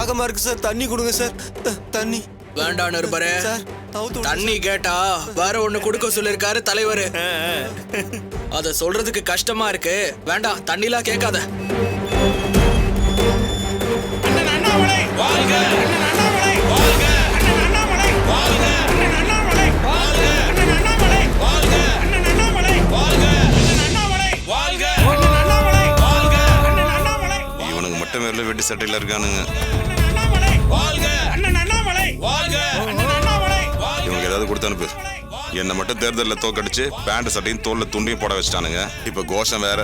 தாகமா இருக்கு சார், தண்ணி கொடுங்க சார். தண்ணி வேண்டான்னு இருப்பாரு. சார். தண்ணி கேட்டா வேற ஒண்ணு கொடுக்க சொல்லிருக்காரு தலைவர். அத சொல்றதுக்கு கஷ்டமா இருக்கு. வேண்டாம், தண்ணிலாம் கேட்காத. இவனுக்கு மட்டும் மேல வெட்டி சட்டையில இருக்கானுங்க. இவனுக்கு ஏதாவது கொடுத்து அனுப்பு. என்ன மட்டும் தேர்தலில் தோக்கடிச்சு பேண்ட் சட்டையும் தோல்ல துண்டியும் போட வச்சுட்டானுங்க. இப்ப கோஷம் வேற.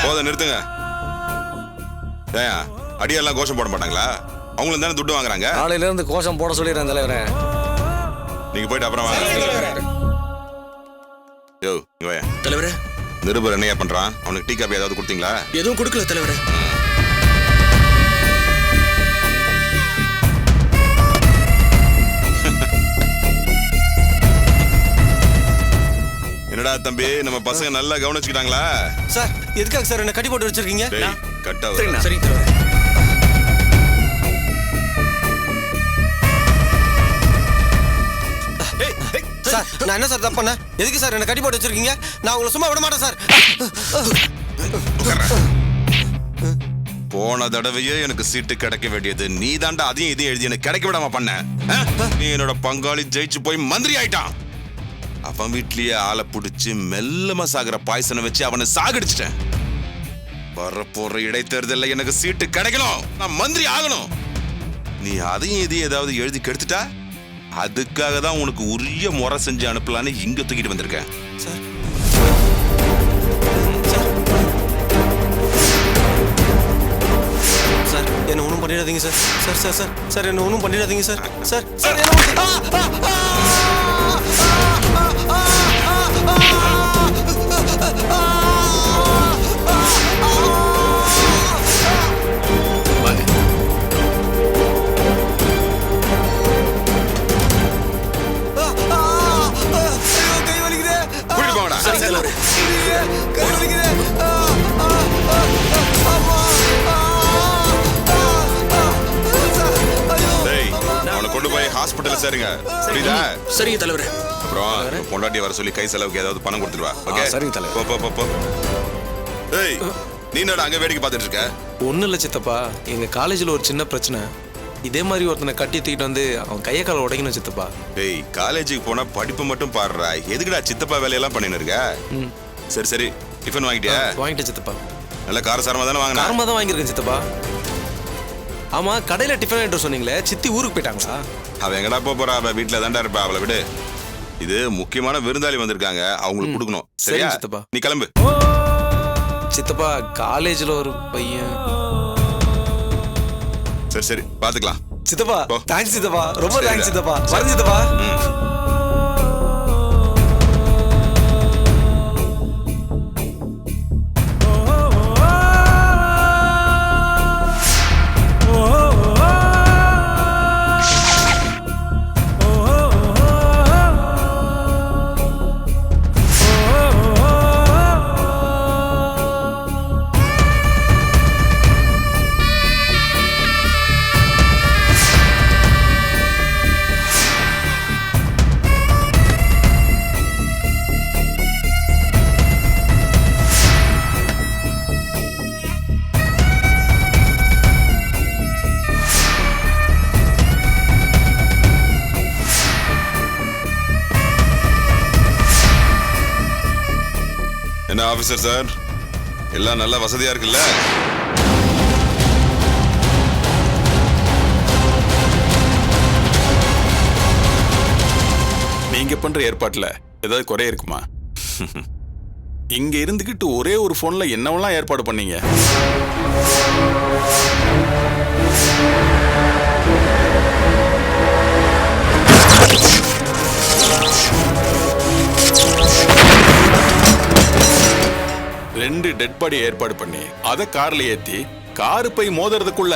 போத நிறுத்துங்க. அடியெல்லாம் கோஷம் போட மாட்டாங்களா? அவங்களும் தானே துட்டு வாங்குறாங்க. நாளையில இருந்து கோஷம் போட சொல்லிடுறேன் தலைவரே. நீங்க போயிட்டு அப்புறம் வாங்க. யோ தலைவரே, நிருபர் என்னையா பண்றான்? அவனுக்கு டீ காப்பி ஏதாவது கொடுத்தீங்களா? எதுவும் கொடுக்கல தலைவரே. என்னடா தம்பி, நம்ம பசங்க நல்லா கவனிச்சுக்கிட்டாங்களா? சார், எதுக்காக சார் என்ன கட்டி போட்டு வச்சிருக்கீங்க? கட்டா சரி தலைவரே. சார், நான் என்ன சார் தப்பு பண்ணேன்? எதுக்கு சார் என்ன கட்டி போட்டு வச்சிருக்கீங்க? நான் உங்களை சும்மா விட மாட்டேன் சார். போன தடவையே எனக்கு சீட்டு கிடைக்க வேண்டியது நீ தாண்டா. அதையும் இதையும் எழுதி எனக்கு கிடைக்க விடாம பண்ண. நீ என்னோட பங்காளி ஜெயிச்சு போய் மந்திரி ஆயிட்டான். அவன் வீட்லயே ஆளை பிடிச்சு மெல்லமா சாகுற பாய்சனை வச்சு அவனை சாகடிச்சிட்டேன். வரப்போற இடைத்தேர்தல்ல எனக்கு சீட்டு கிடைக்கணும், நான் மந்திரி ஆகணும். நீ அதையும் இதையும் ஏதாவது எழுதி கெடுத்துட்டா அதுக்காக தான் உனக்கு உரிய முறை செஞ்சு அனுப்பலான்னு இங்க தூக்கிட்டு வந்திருக்கேன். சார், சார் என்ன ஒன்றும் பண்ணிடாதீங்க sir. Sir sir sir sir என்ன ஒன்றும் பண்ணிடாதீங்க சார். சார் சார் கொண்டு போய் ஹாஸ்பிட்டல் சேருங்க. புரியுதா? சரிங்க தலைவரே. அப்புறம் பொண்டாட்டி வர சொல்லி கை செலவுக்கு ஏதாவது பணம் கொடுத்துருவா. ஓகே? சரிங்க தலைவர். போ போ போ. ஏய், நீ என்னடா அங்க வேடிக்கை பார்த்துட்டு இருக்க? ஒன்றும் இல்லை சித்தப்பா, எங்கள் காலேஜில் ஒரு சின்ன பிரச்சனை. இதே மாதிரி ஒருத்தனை கட்டி தூக்கிட்டு வந்து அவன் கையை காலை உடைக்கணும் சித்தப்பா. டேய், காலேஜுக்கு போனா படிப்பு மட்டும் பாடுறா, எதுக்குடா சித்தப்பா வேலையெல்லாம் பண்ணின்னு இருக்க? சரி சரி, டிஃபன் வாங்கிட்டியா? வாங்கிட்டேன் சித்தப்பா. நல்ல காரசாரமா தானே வாங்கினா? காரமாக தான் வாங்கியிருக்கேன் சித்தப்பா. ஆமாம், கடையில் டிஃபன் வாங்கிட்டு சொன்னீங்களே, சித்தி ஊருக்கு போயிட்டாங்களா? அவன் எங்கடா போறா? அவள் வீட்டில் தான்டா இருப்பா, அவளை விடு. இது முக்கியமான விருந்தாளி வந்திருக்காங்க, அவங்களுக்கு கொடுக்கணும். சரியா சித்தப்பா? நீ கிளம்பு. சித்தப்பா, காலேஜில் ஒரு பையன். சரி சரி, பாத்துக்கலாம். சித்தப்பா, தேங்க்ஸ் சித்தப்பா, ரொம்ப தேங்க்ஸ் சித்தப்பா. வரேன் சித்தப்பா. என்ன ஆபீசர் சார், எல்லாம் நல்ல வசதியா இருக்குல்ல? நீங்க பண்ற ஏற்பாட்டுல ஏதாவது குறை இருக்குமா? இங்க இருந்துகிட்டு ஒரே ஒரு போன்ல என்னவெல்லாம் ஏற்பாடு பண்ணீங்க? ரெண்டு டெட் பாடி ஏற்பாடு பண்ணி அத கார்ல ஏத்தி காரு போய் மோதுறதுக்குள்ள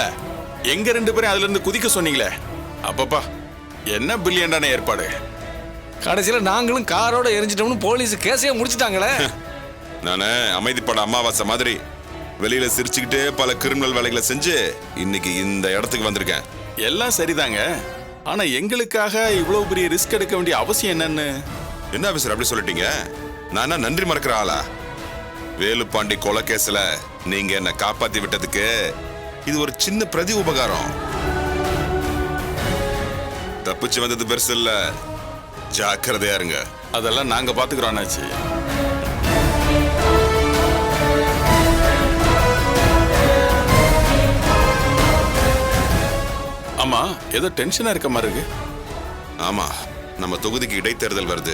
எங்க ரெண்டு பேரும் அதுல இருந்து குதிக்க சொன்னீங்களே, அப்பப்பா என்ன பில்லியண்டான ஏற்பாடு. கடைசியில் நாங்களும் காரோட எரிஞ்சிட்டோம்னு போலீஸ் கேஸையே முடிச்சிட்டாங்களே. நானு அமைதிப்பட அமாவாசை மாதிரி வெளியில சிரிச்சுக்கிட்டே பல கிரிமினல் வேலைகளை செஞ்சு இன்னைக்கு இந்த இடத்துக்கு வந்திருக்கேன். எல்லாம் சரிதாங்க. ஆனா எங்களுக்காக இவ்வளவு பெரிய ரிஸ்க் எடுக்க வேண்டிய அவசியம் என்னன்னு? என்ன ஆபீசர் அப்படி சொல்லிட்டீங்க? நான் என்ன நன்றி மறக்கிற ஆளா? வேலுப்பாண்டி கொலை கேஸ்ல நீங்க என்ன காப்பாத்தி விட்டதுக்கு இது ஒரு சின்ன பிரதி உபகாரம். தப்பிச்சு வந்தது பெருசு இல்ல, ஜாக்கிரதையா இருங்க. அதெல்லாம் நாங்க பாத்துக்கிறோம் அண்ணாச்சி. ஆமா, ஏதோ டென்ஷனா இருக்க மாதிரி இருக்கு. ஆமா, நம்ம தொகுதிக்கு இடைத்தேர்தல் வருது.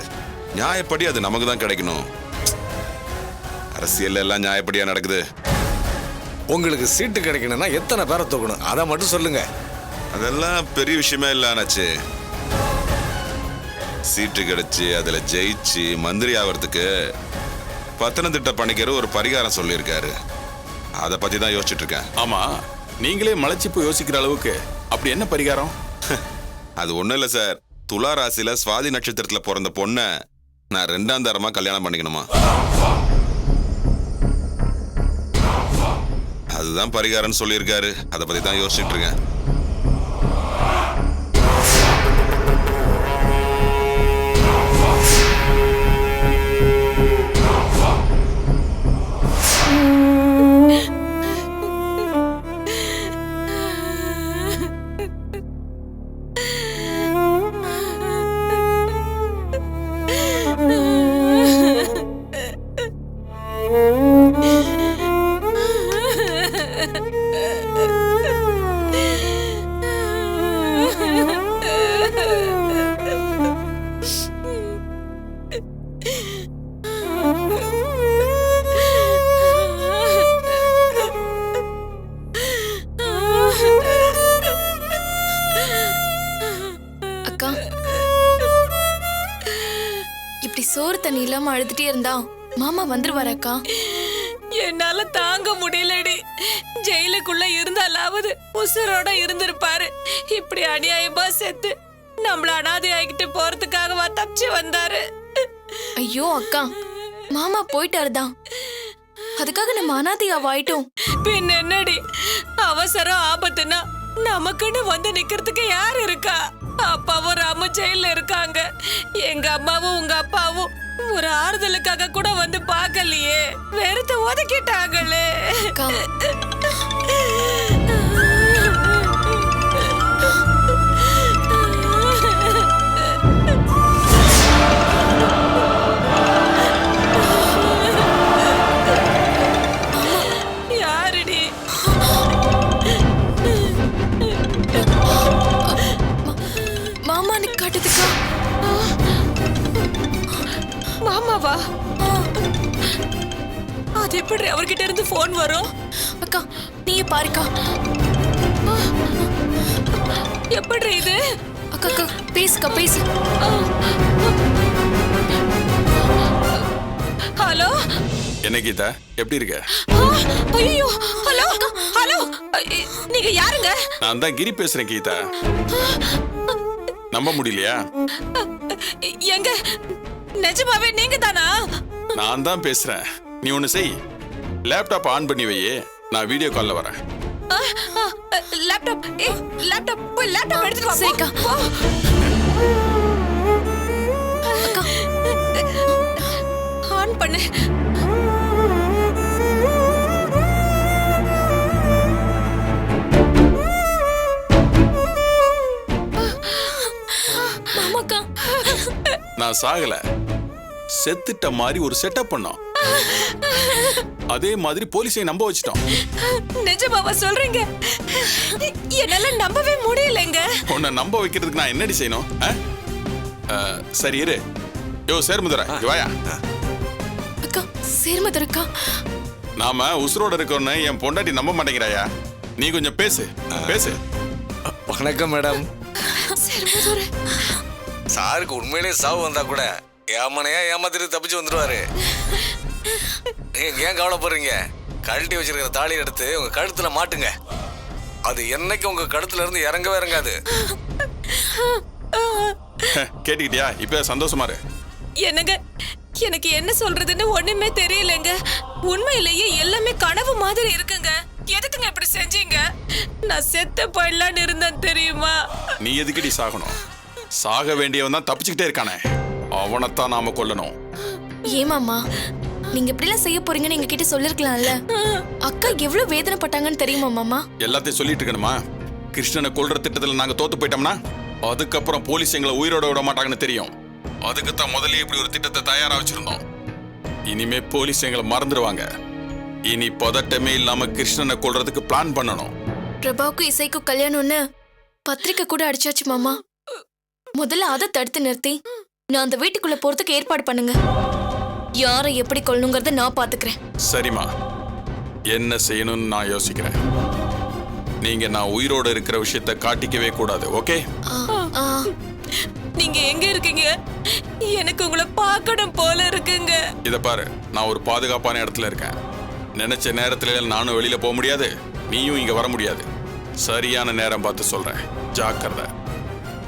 நியாயப்படி அது நமக்கு தான் கிடைக்கணும். அரசியல் எல்லாம் நியாயப்படியா நடக்குது. உங்களுக்கு சீட்டு கிடைக்கணும்னா எத்தனை பேரை தூக்கணும் அதை மட்டும் சொல்லுங்க. அதெல்லாம் பெரிய விஷயமே இல்ல ஆனாச்சு. சீட்டு கிடைச்சு அதுல ஜெயிச்சு மந்திரி ஆகிறதுக்கு பத்தனந்திட்ட பணிக்கர் ஒரு பரிகாரம் சொல்லியிருக்காரு. அதை பத்தி தான் யோசிச்சுட்டு இருக்கேன். ஆமா, நீங்களே மலைச்சிப்பு யோசிக்கிற அளவுக்கு அப்படி என்ன பரிகாரம்? அது ஒண்ணும் இல்ல சார். துலா ராசியில சுவாதி நட்சத்திரத்துல பிறந்த பொண்ண நான் 2ஆம் தரமா கல்யாணம் பண்ணிக்கணுமா? அதுதான் பரிகாரம்னு சொல்லியிருக்காரு. அதை பத்தி தான் யோசிச்சுட்டு இருக்கேன். அக்கா, இப்படி சோறு தண்ணி இல்லாம அழுதுட்டே இருந்தா மாமா வந்துருவாரு அக்கா. என்னால தாங்க முடியலடி. ஜெயிலுக்குள்ள இருந்தாலாவது உசுரோட இருந்திருப்பாரு. இப்படி அநியாயமா செத்து நம்மள அனாதை ஆகிட்டு போறதுக்காகவா தப்பிச்சு வந்தாரு? ஐயோ அக்கா, மாமா போயிட்டாருதான், அதுக்காக நம்ம அனாதையாவாயிட்டோம். பின் என்னடி, அவசரம் ஆபத்துனா நமக்குன்னு வந்து நிக்கிறதுக்கு யார் இருக்கா? அப்பாவும் ராம ஜெயில இருக்காங்க. எங்க அம்மாவும் உங்க அப்பாவும் ஒரு ஆறுதலுக்காக கூட வந்து பார்க்கலையே, வெறுத்து ஒதுக்கிட்டாங்களே. அக்கா, யாருடி? மாமான்னு காட்டுதுக்கா. மாமாவா? அது எப்படி அவர்கிட்ட இருந்து போன் வரும்? அக்கா நீயே பாருக்கா. எப்படி இது? அக்கா அக்கா பேசுக்கா, பேசு. ஹலோ, என்ன கீதா, எப்படி இருக்க? ஐயோ, ஹலோ ஹலோ, நீங்க யாருங்க? நான் தான் கிரி பேசுறேன் கீதா. நம்ப முடியலையா? எங்க நிஜமாவே நீங்க தானா? நான் தான் பேசுறேன். நீ ஒண்ணு செய், லேப்டாப் ஆன் பண்ணி வையே, நான் வீடியோ கால்ல வரேன். லேப்டாப், லேப்டாப் போய் லேப்டாப் எடுத்துட்டு வா. சரிக்கா. போ. அக்கா ஆன் பண்ணு. மாமாக்கா, நான் சாகல, செத்துட்ட மாதிரி ஒரு செட்டப் பண்ணோம். அதே மாதிரி போலீஸை நம்ப வச்சிட்டோம். நிஜமாவா சொல்றீங்க? என்னால நம்பவே முடியலங்க. உன்னை நம்ப வைக்கிறதுக்கு நான் என்னடி செய்யணும்? சரி இரு. யோ சேர்முதரா, இங்க வாயா. அக்கா சேர்மதற்கா. நாம உசுரோட இருக்கோன்னு என் பொண்டாட்டி நம்ப மாட்டேங்கிறாயா? நீ கொஞ்சம் பேசு பேசு. வணக்கம் மேடம். சேர்மதுரை, சாருக்கு உண்மையிலேயே சாவு வந்தா கூட ஏமானையா ஏமாத்திட்டு தப்பிச்சு வந்துருவாரு. நீங்க ஏன் கவலைப்படுறீங்க? கழட்டி வச்சிருக்கிற தாலி எடுத்து உங்க கழுத்துல மாட்டுங்க. அது என்னைக்கு உங்க கழுத்துல இருந்து இறங்கவே இறங்காது. கேட்டுக்கிட்டியா? இப்ப சந்தோஷமா இரு. என்னங்க எனக்கு என்ன சொல்றதுன்னு ஒண்ணுமே தெரியலங்க. உண்மையிலேயே எல்லாமே கனவு மாதிரி இருக்குங்க. எதுக்குங்க இப்படி செஞ்சீங்க? நான் செத்து போயிடலான்னு இருந்தேன் தெரியுமா? நீ எதுக்கடி சாகணும்? சாக வேண்டியவன் தான் தப்பிச்சுக்கிட்டே இருக்கானே, அவனைத்தான் நாம கொல்லணும். ஏமாமா நீங்க இப்படிலாம் செய்ய போறீங்கன்னு எங்க கிட்ட சொல்லிருக்கலாம்ல. அக்கா எவ்வளவு வேதனைப்பட்டாங்கன்னு தெரியுமா மாமா? எல்லாத்தையும் சொல்லிட்டு இருக்கணுமா? கிருஷ்ணனை கொல்ற திட்டத்துல நாங்க தோத்து போயிட்டோம்னா அதுக்கப்புறம் போலீஸ் எங்களை உயிரோட விட மாட்டாங்கன்னு தெரியும். அதுக்குத்தான் முதல்ல இப்படி ஒரு திட்டத்தை தயாரா வச்சிருந்தோம். இனிமே போலீஸ் எங்களை மறந்துடுவாங்க. இனி பதட்டமே இல்லாம கிருஷ்ணனை கொல்றதுக்கு பிளான் பண்ணணும். பிரபாவுக்கும் இசைக்கும் கல்யாணம்னு பத்திரிக்கை கூட அடிச்சாச்சு மாமா. முதல்ல அதை தடுத்து நிறுத்தி நான் அந்த வீட்டுக்குள்ள போறதுக்கு ஏற்பாடு பண்ணுங்க. யாரை எப்படி கொள்ளணுங்கிறத நான் பாத்துக்கிறேன். சரிம்மா, என்ன செய்யணும்னு நான் யோசிக்கிறேன். நீங்க நான் உயிரோட இருக்கிற விஷயத்த காட்டிக்கவே கூடாது, ஓகே? நீங்க எங்க இருக்கீங்க? எனக்கு உங்களை பார்க்கணும் போல இருக்குங்க. இத பாரு, நான் ஒரு பாதுகாப்பான இடத்துல இருக்கேன். நினைச்ச நேரத்துல நானும் வெளியில போக முடியாது, நீயும் இங்க வர முடியாது. சரியான நேரம் பார்த்து சொல்றேன், ஜாக்கிரதை.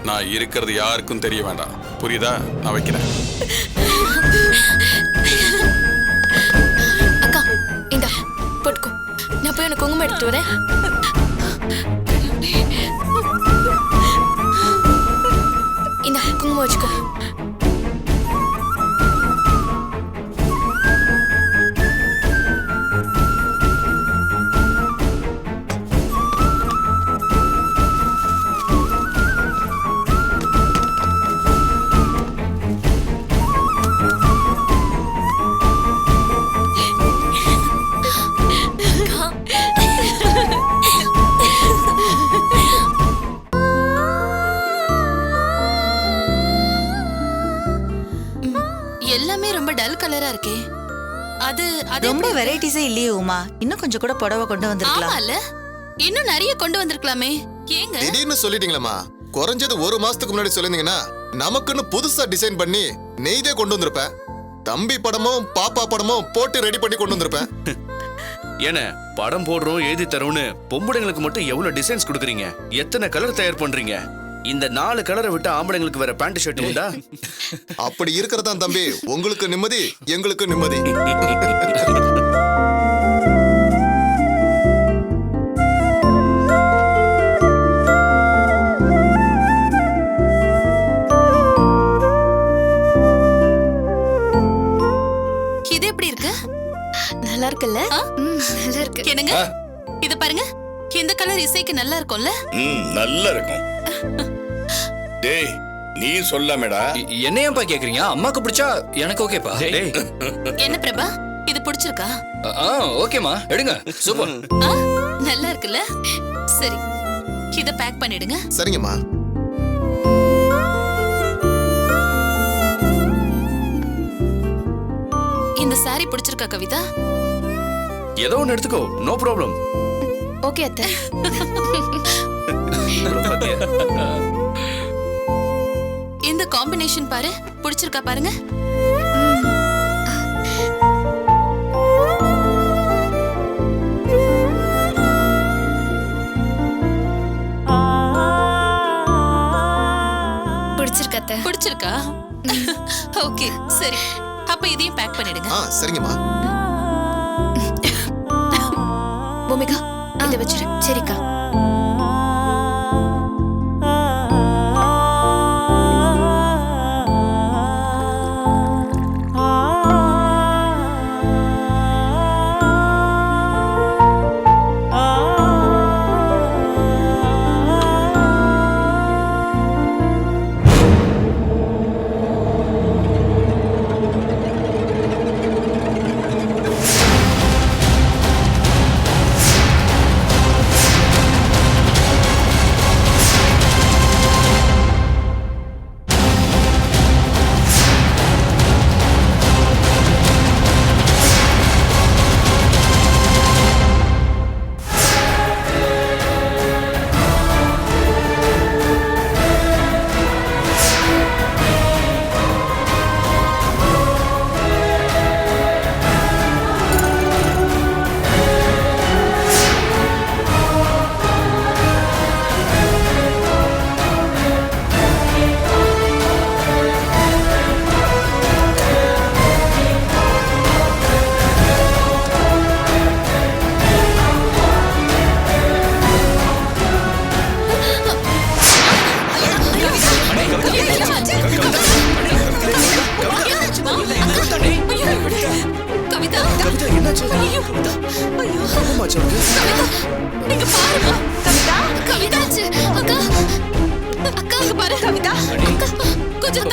நான் இருக்கிறது யாருக்கும் தெரிய வேண்டாம், புரியுதா? நான் வைக்கிறேன். அக்கா இந்தா போட்டுக்கோ. நான் போய் எனக்கு குங்குமம் எடுத்துட்டு வரேன். இந்தா குங்குமம் வச்சுக்கோ. எல்லாமே ரொம்ப டல் கலரா இருக்கே. அது ரொம்ப வெரைட்டிஸே இல்லையே உமா. இன்னும் கொஞ்சம் கூட புடவை கொண்டு வந்திருக்கலாம். ஆமால, இன்னும் நிறைய கொண்டு வந்திருக்கலாமே. ஏங்க திடீர்னு சொல்லிட்டீங்களம்மா? குறைஞ்சது ஒரு மாசத்துக்கு முன்னாடி சொல்லிருந்தீங்கன்னா நமக்குன்னு புதுசா டிசைன் பண்ணி நெய்தே கொண்டு வந்திருப்பேன். தம்பி படமும் பாப்பா படமும் போட்டு ரெடி பண்ணி கொண்டு வந்திருப்பேன். ஏன்னா படம் போடுறோம் எழுதி தரோம்னு பொம்பளைங்களுக்கு மட்டும் எவ்வளவு டிசைன்ஸ் கொடுக்குறீங்க? எத்தனை கலர் தயார் பண்றீங்க? இந்த 4 கலரை விட்டு ஆம்பளைங்களுக்கு வேற பேண்ட் ஷர்ட் உண்டா? அப்படி இருக்கிறதா தம்பி உங்களுக்கு நிம்மதி, எங்களுக்கு நிம்மதி. இது எப்படி இருக்கு? நல்லா இருக்குல்ல? நல்லா இருக்கு. என்னங்க இது பாருங்க, இந்த கலர் இசைக்கு நல்லா இருக்கும்ல? நல்லா இருக்கும். டேய் நீ சொல்லாமேடா. என்னையப்பா கேக்குறீங்க? அம்மாக்கு பிடிச்சா எனக்கு ஓகேப்பா. என்ன பிரபா, இது பிடிச்சிருக்கா? ஓகேமா, எடுங்க. சூப்பர். நல்லா இருக்குல்ல? சரி, இத பேக் பண்ணிடுங்க. சரிங்கம்மா. இந்த சாரி பிடிச்சிருக்கா கவிதா? ஏதோ ஒன்னு எடுத்துக்கோ, நோ ப்ராப்ளம். ஓகே அத்தை. இந்த காம்பினேஷன் பாரு, பிடிச்சிருக்கா பாருங்க. பிடிச்சிருக்கா அத்தை? பிடிச்சிருக்கா? ஓகே சரி, அப்ப இதையும் பேக் பண்ணிடுங்க. சரிங்கம்மா. பூமிகா இதை வச்சிரு. சரிக்கா.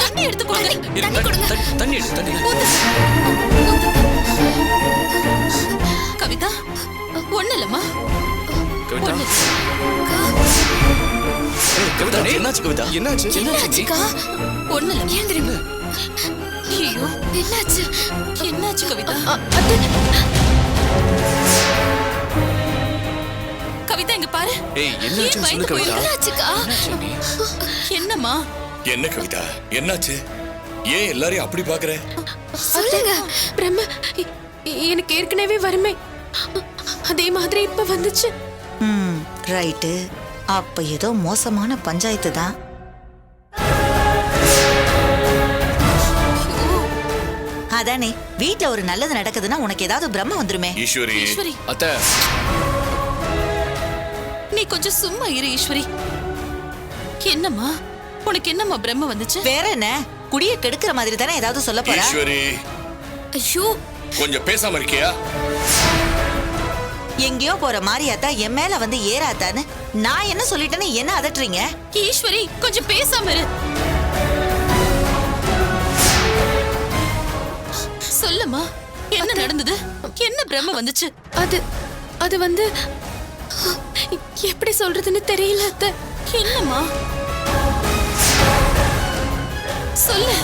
தண்ணி எடுத்து கொடுங்க. தண்ணி கொடுங்க. தண்ணி எடு, தண்ணி எடு. கவிதா ஒண்ணு இல்லம்மா. கவிதா கவிதா என்னாச்சு கவிதா? என்னாச்சு? என்னாச்சுக்கா? ஒண்ணு இல்ல. ஏன் தெரியுமா? ஐயோ என்னாச்சு? என்னாச்சு கவிதா? கவிதா இங்க பாரு. ஏய் என்னாச்சுன்னு சொல்லு கவிதா. என்னாச்சுக்கா? என்னம்மா? என்ன கவிதா என்னாச்சு? ஏன் எல்லாரையும் அப்படி பாக்குற? சொல்லுங்க பிரம்ம. எனக்கு ஏற்கனவே வருமே, அதே மாதிரி இப்ப வந்துச்சு. ரைட்டு. அப்ப ஏதோ மோசமான பஞ்சாயத்து தான். அதானே, வீட்ல ஒரு நல்லது நடக்குதுன்னா உனக்கு ஏதாவது பிரம்ம வந்துருமே. ஈஸ்வரி ஈஸ்வரி அத்தை நீ கொஞ்சம் சும்மா இரு ஈஸ்வரி. என்னம்மா உனக்கு என்னம்மா பிரம்ம வந்துச்சு? வேற என்ன, குடிய கெடுக்கிற மாதிரி தானே ஏதாவது சொல்ல போற. ஈஸ்வரி ஐயோ கொஞ்சம் பேசாம இருக்கியா? எங்கேயோ போற மாரியாத்தா என் மேல வந்து ஏறாத்தான்னு நான் என்ன சொல்லிட்டேன்னு என்ன அதட்டுறீங்க? ஈஸ்வரி கொஞ்சம் பேசாம இரு. சொல்லுமா என்ன நடந்தது? என்ன பிரம்ம வந்துச்சு? அது வந்து எப்படி சொல்றதுன்னு தெரியல அத்தை. என்னம்மா சொல்லு.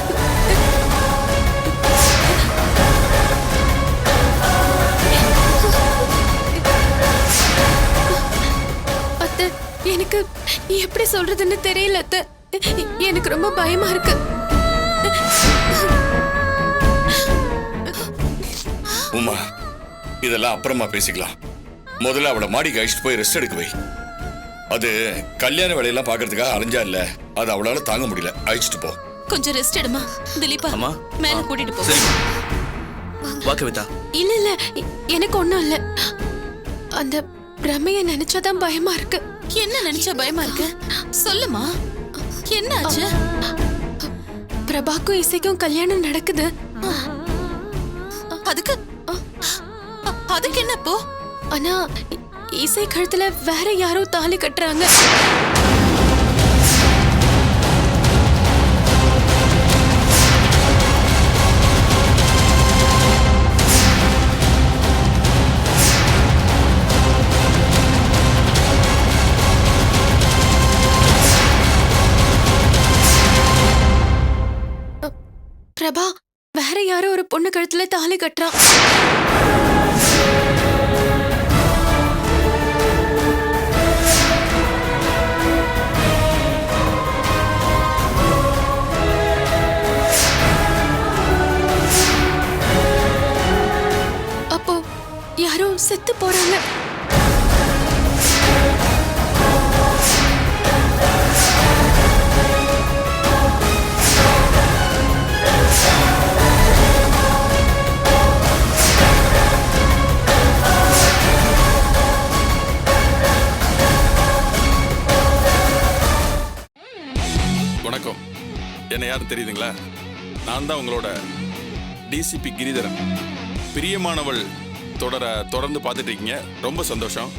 அத்தை எனக்கு எப்படி சொல்றதுன்னு தெரியல அத்தை. எனக்கு ரொம்ப பயமா இருக்கு. உமா இதெல்லாம் அப்புறமா பேசிக்கலாம். முதல்ல அவளை மாடிக்கு அழைச்சிட்டு போய் ரெஸ்ட் எடுக்க வை. அது கல்யாண வேலையெல்லாம் பாக்குறதுக்காக அலைஞ்சா இல்ல, அது அவளால தாங்க முடியல. அழைச்சிட்டு போ. கொஞ்சம் ரெஸ்ட் எடுமா. திலீபா அம்மா. மேல கூட்டிட்டு போ. சரி வா கவிதா. இல்ல எனக்கு ஒண்ணும் இல்ல. அந்த பிரமைய நினைச்சாதான் பயமா இருக்கு. என்ன நினைச்சா பயமா இருக்கு? சொல்லுமா என்ன ஆச்சு? பிரபாக்கும் இசைக்கும் கல்யாணம் நடக்குது. அதுக்கு என்ன போ? ஆனா இசை கழுத்துல வேற யாரோ தாலி கட்டுறாங்க. பிரபா வேற யாரோ ஒரு பொண்ணு கழுத்துல தாலி கட்டுறான். அப்போ யாரோ செத்து போறாங்க. வணக்கம். என்ன யாரும் தெரியுதுங்களா? நான் தான் உங்களோட டிசிபி கிரிதரன். பிரியமானவள் தொடர்ந்து பார்த்துட்டு இருக்கீங்க. ரொம்ப சந்தோஷம்.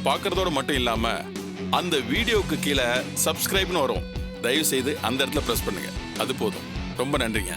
பார்க்கறதோட மட்டும் இல்லாம அந்த வீடியோவுக்கு கீழே சப்ஸ்கிரைப்னு வரும். தயவு செய்து அந்த இடத்துல பிரஸ் பண்ணுங்க. அது போதும். ரொம்ப நன்றிங்க.